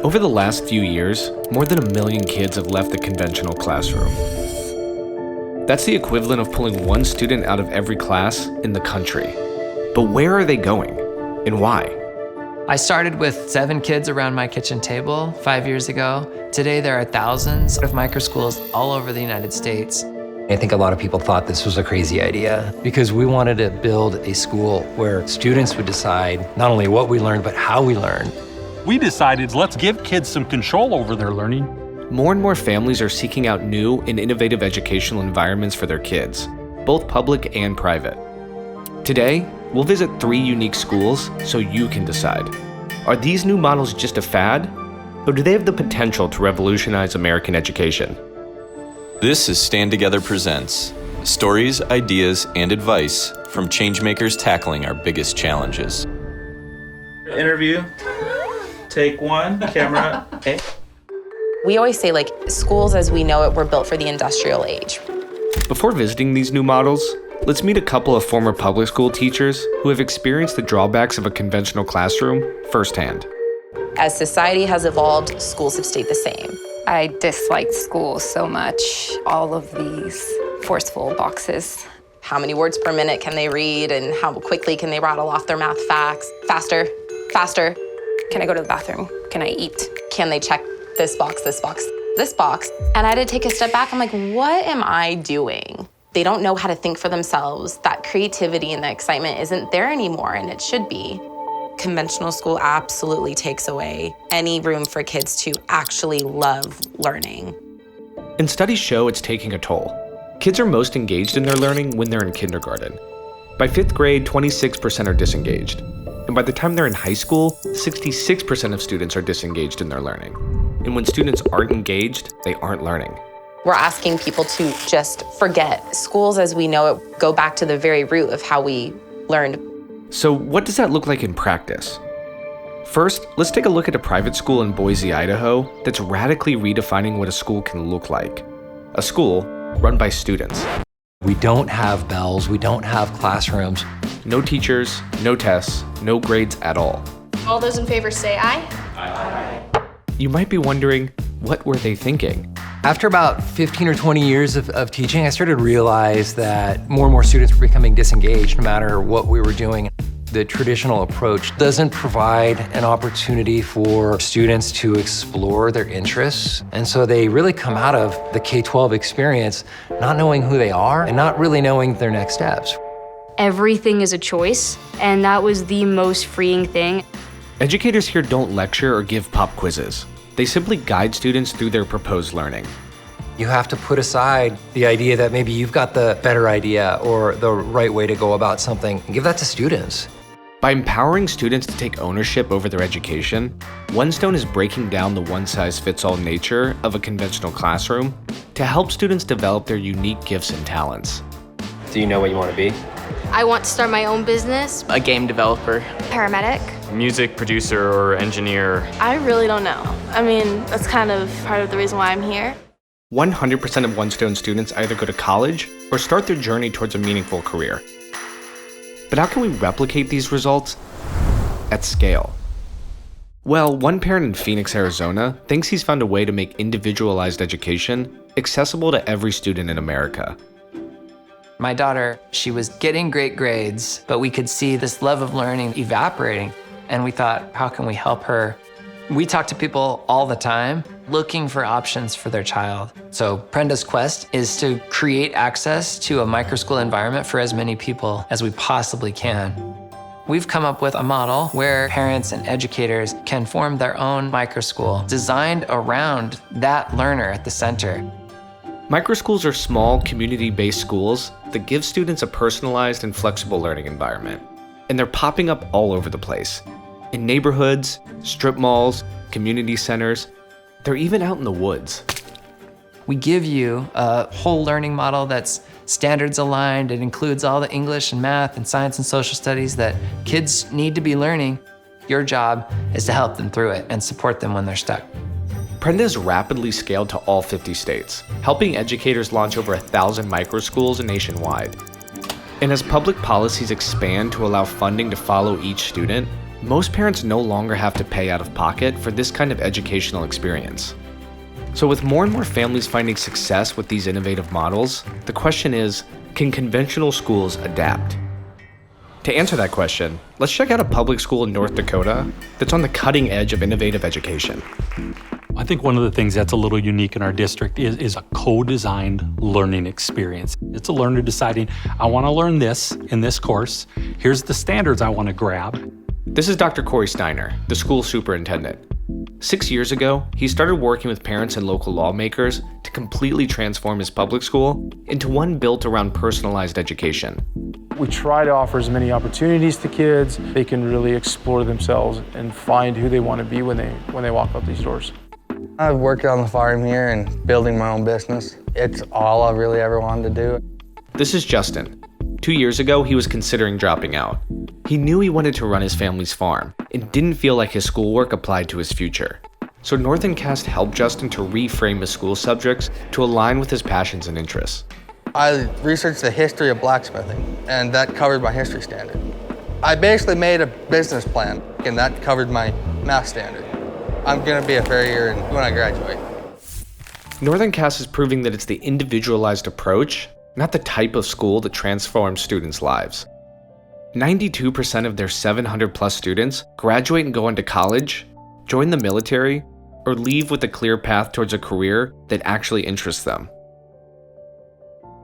Over the last few years, more than 1 million kids have left the conventional classroom. That's the equivalent of pulling one student out of every class in the country. But where are they going, and why? I started with 7 kids around my kitchen table 5 years ago. Today there are thousands of microschools all over the United States. I think a lot of people thought this was a crazy idea because we wanted to build a school where students would decide not only what we learned, but how we learned. We decided, let's give kids some control over their learning. More and more families are seeking out new and innovative educational environments for their kids, both public and private. Today, we'll visit 3 unique schools so you can decide. Are these new models just a fad, or do they have the potential to revolutionize American education? This is Stand Together Presents, stories, ideas, and advice from changemakers tackling our biggest challenges. Interview, take 1, camera, A. We always say, schools as we know it were built for the industrial age. Before visiting these new models, let's meet a couple of former public school teachers who have experienced the drawbacks of a conventional classroom firsthand. As society has evolved, schools have stayed the same. I disliked school so much. All of these forceful boxes. How many words per minute can they read, and how quickly can they rattle off their math facts? Faster, faster. Can I go to the bathroom? Can I eat? Can they check this box, this box, this box? And I had to take a step back. I'm like, what am I doing? They don't know how to think for themselves. That creativity and the excitement isn't there anymore, and it should be. Conventional school absolutely takes away any room for kids to actually love learning. And studies show it's taking a toll. Kids are most engaged in their learning when they're in kindergarten. By 5th grade, 26% are disengaged. And by the time they're in high school, 66% of students are disengaged in their learning. And when students aren't engaged, they aren't learning. We're asking people to just forget schools as we know it, go back to the very root of how we learned. So what does that look like in practice? First, let's take a look at a private school in Boise, Idaho that's radically redefining what a school can look like. A school run by students. We don't have bells, we don't have classrooms. No teachers, no tests, no grades at all. All those in favor say aye. Aye. You might be wondering, what were they thinking? After about 15 or 20 years of teaching, I started to realize that more and more students were becoming disengaged no matter what we were doing. The traditional approach doesn't provide an opportunity for students to explore their interests. And so they really come out of the K-12 experience not knowing who they are and not really knowing their next steps. Everything is a choice, and that was the most freeing thing. Educators here don't lecture or give pop quizzes. They simply guide students through their proposed learning. You have to put aside the idea that maybe you've got the better idea or the right way to go about something and give that to students. By empowering students to take ownership over their education, One Stone is breaking down the one-size-fits-all nature of a conventional classroom to help students develop their unique gifts and talents. Do you know what you want to be? I want to start my own business. A game developer. Paramedic. Music producer or engineer. I really don't know. I mean, that's kind of part of the reason why I'm here. 100% of One Stone students either go to college or start their journey towards a meaningful career. But how can we replicate these results at scale? Well, one parent in Phoenix, Arizona thinks he's found a way to make individualized education accessible to every student in America. My daughter, she was getting great grades, but we could see this love of learning evaporating. And we thought, how can we help her? We talk to people all the time looking for options for their child. So Prenda's quest is to create access to a microschool environment for as many people as we possibly can. We've come up with a model where parents and educators can form their own microschool designed around that learner at the center. Microschools are small, community-based schools that give students a personalized and flexible learning environment. And they're popping up all over the place. In neighborhoods, strip malls, community centers, they're even out in the woods. We give you a whole learning model that's standards aligned. It includes all the English and math and science and social studies that kids need to be learning. Your job is to help them through it and support them when they're stuck. Prenda has rapidly scaled to all 50 states, helping educators launch over 1,000 microschools nationwide. And as public policies expand to allow funding to follow each student, most parents no longer have to pay out of pocket for this kind of educational experience. So with more and more families finding success with these innovative models, the question is, can conventional schools adapt? To answer that question, let's check out a public school in North Dakota that's on the cutting edge of innovative education. I think one of the things that's a little unique in our district is a co-designed learning experience. It's a learner deciding, I want to learn this in this course. Here's the standards I want to grab. This is Dr. Corey Steiner, the school superintendent. 6 years ago, he started working with parents and local lawmakers to completely transform his public school into one built around personalized education. We try to offer as many opportunities to kids. They can really explore themselves and find who they want to be when they walk out these doors. I've worked on the farm here and building my own business. It's all I really ever wanted to do. This is Justin. 2 years ago, he was considering dropping out. He knew he wanted to run his family's farm and didn't feel like his schoolwork applied to his future. So North Cast helped Justin to reframe his school subjects to align with his passions and interests. I researched the history of blacksmithing, and that covered my history standard. I basically made a business plan, and that covered my math standard. I'm going to be a farrier when I graduate. Northern Cast is proving that it's the individualized approach, not the type of school that transforms students' lives. 92% of their 700 plus students graduate and go on to college, join the military, or leave with a clear path towards a career that actually interests them.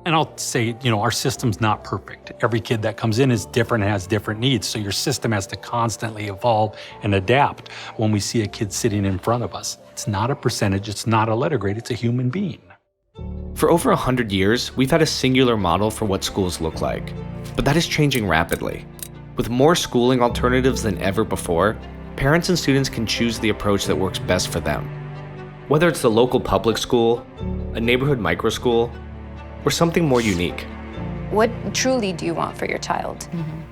And I'll say, our system's not perfect. Every kid that comes in is different and has different needs, so your system has to constantly evolve and adapt when we see a kid sitting in front of us. It's not a percentage, it's not a letter grade, it's a human being. For over 100 years, we've had a singular model for what schools look like, but that is changing rapidly. With more schooling alternatives than ever before, parents and students can choose the approach that works best for them. Whether it's the local public school, a neighborhood microschool, or something more unique. What truly do you want for your child?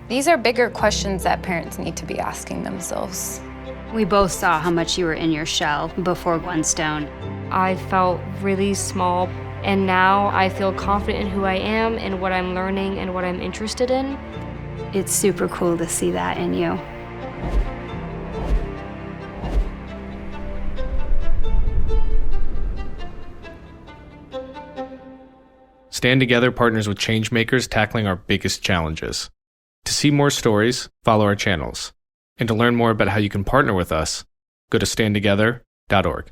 These are bigger questions that parents need to be asking themselves. We both saw how much you were in your shell before One Stone. I felt really small, and now I feel confident in who I am and what I'm learning and what I'm interested in. It's super cool to see that in you. Stand Together partners with changemakers tackling our biggest challenges. To see more stories, follow our channels. And to learn more about how you can partner with us, go to standtogether.org.